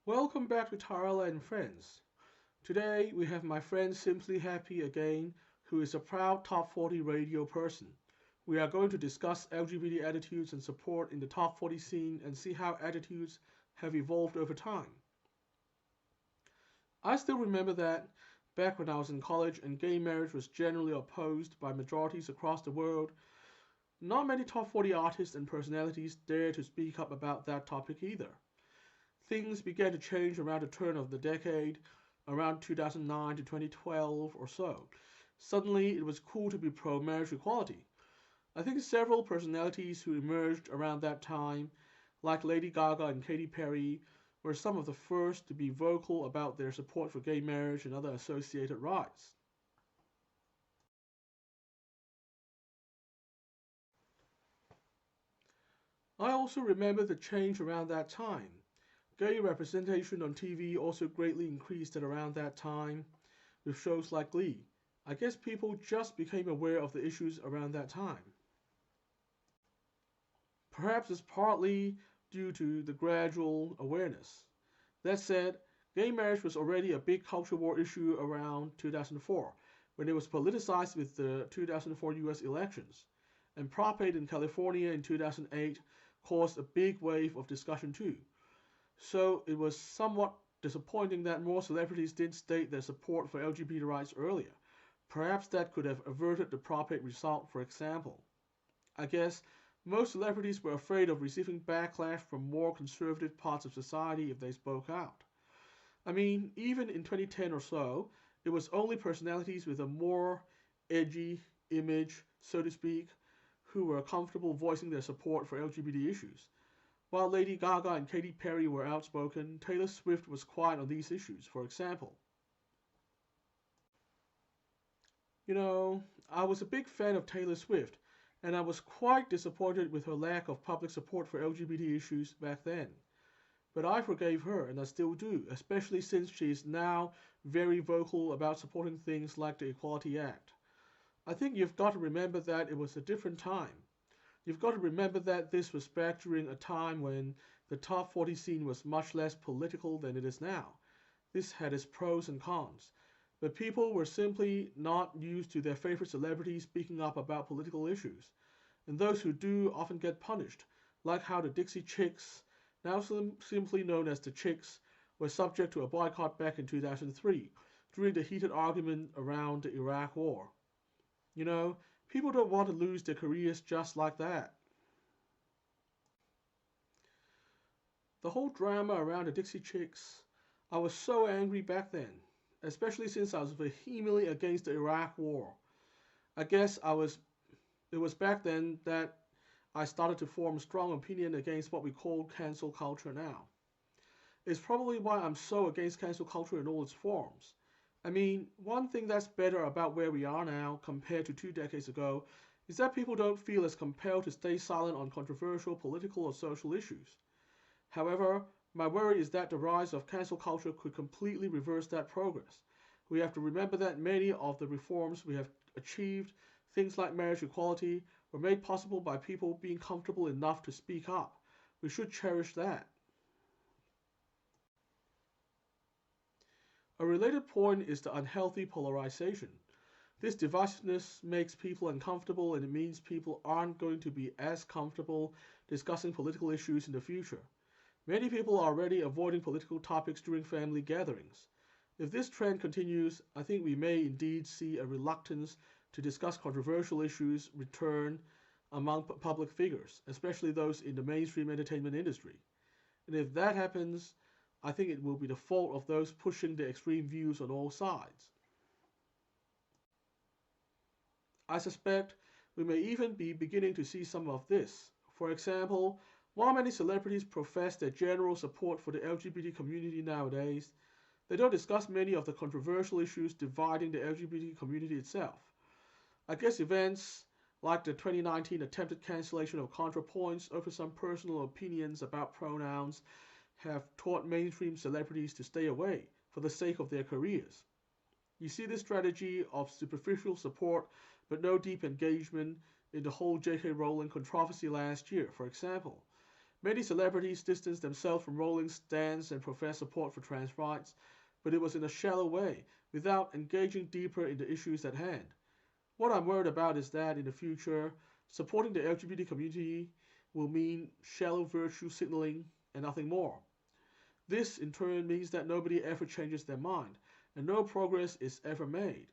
Welcome back to TaraElla and Friends. Today we have my friend Simply Happy again, who is a proud top 40 radio person. We are going to discuss LGBT attitudes and support in the top 40 scene and see how attitudes have evolved over time. I still remember that back when I was in college and gay marriage was generally opposed by majorities across the world, not many top 40 artists and personalities dared to speak up about that topic either. Things began to change around the turn of the decade, around 2009 to 2012 or so. Suddenly, it was cool to be pro marriage equality. I think several personalities who emerged around that time, like Lady Gaga and Katy Perry, were some of the first to be vocal about their support for gay marriage and other associated rights. I also remember the change around that time. Gay representation on TV also greatly increased at around that time with shows like Glee. I guess people just became aware of the issues around that time. Perhaps it's partly due to the gradual awareness. That said, gay marriage was already a big culture war issue around 2004 when it was politicized with the 2004 US elections, and Prop 8 in California in 2008 caused a big wave of discussion too. So it was somewhat disappointing that more celebrities didn't state their support for LGBT rights earlier. Perhaps that could have averted the Prop 8 result, for example. I guess most celebrities were afraid of receiving backlash from more conservative parts of society if they spoke out. I mean, even in 2010 or so, it was only personalities with a more edgy image, so to speak, who were comfortable voicing their support for LGBT issues. While Lady Gaga and Katy Perry were outspoken, Taylor Swift was quiet on these issues, for example. I was a big fan of Taylor Swift, and I was quite disappointed with her lack of public support for LGBT issues back then. But I forgave her, and I still do, especially since she is now very vocal about supporting things like the Equality Act. I think you've got to remember that it was a different time. You've got to remember that this was back during a time when the top 40 scene was much less political than it is now. This had its pros and cons, but people were simply not used to their favorite celebrities speaking up about political issues, and those who do often get punished, like how the Dixie Chicks, now simply known as the Chicks, were subject to a boycott back in 2003 during the heated argument around the Iraq War. You know, people don't want to lose their careers just like that. The whole drama around the Dixie Chicks, I was so angry back then, especially since I was vehemently against the Iraq War. I guess it was back then that I started to form a strong opinion against what we call cancel culture now. It's probably why I'm so against cancel culture in all its forms. I mean, one thing that's better about where we are now compared to 2 decades ago is that people don't feel as compelled to stay silent on controversial political or social issues. However, my worry is that the rise of cancel culture could completely reverse that progress. We have to remember that many of the reforms we have achieved, things like marriage equality, were made possible by people being comfortable enough to speak up. We should cherish that. A related point is the unhealthy polarization. This divisiveness makes people uncomfortable and it means people aren't going to be as comfortable discussing political issues in the future. Many people are already avoiding political topics during family gatherings. If this trend continues, I think we may indeed see a reluctance to discuss controversial issues return among public figures, especially those in the mainstream entertainment industry. And if that happens, I think it will be the fault of those pushing the extreme views on all sides. I suspect we may even be beginning to see some of this. For example, while many celebrities profess their general support for the LGBT community nowadays, they don't discuss many of the controversial issues dividing the LGBT community itself. I guess events like the 2019 attempted cancellation of ContraPoints over some personal opinions about pronouns have taught mainstream celebrities to stay away for the sake of their careers. You see this strategy of superficial support but no deep engagement in the whole J.K. Rowling controversy last year, for example. Many celebrities distanced themselves from rolling stands and professed support for trans rights, but it was in a shallow way, without engaging deeper in the issues at hand. What I'm worried about is that in the future, supporting the LGBT community will mean shallow virtue signaling and nothing more. This in turn means that nobody ever changes their mind, and no progress is ever made.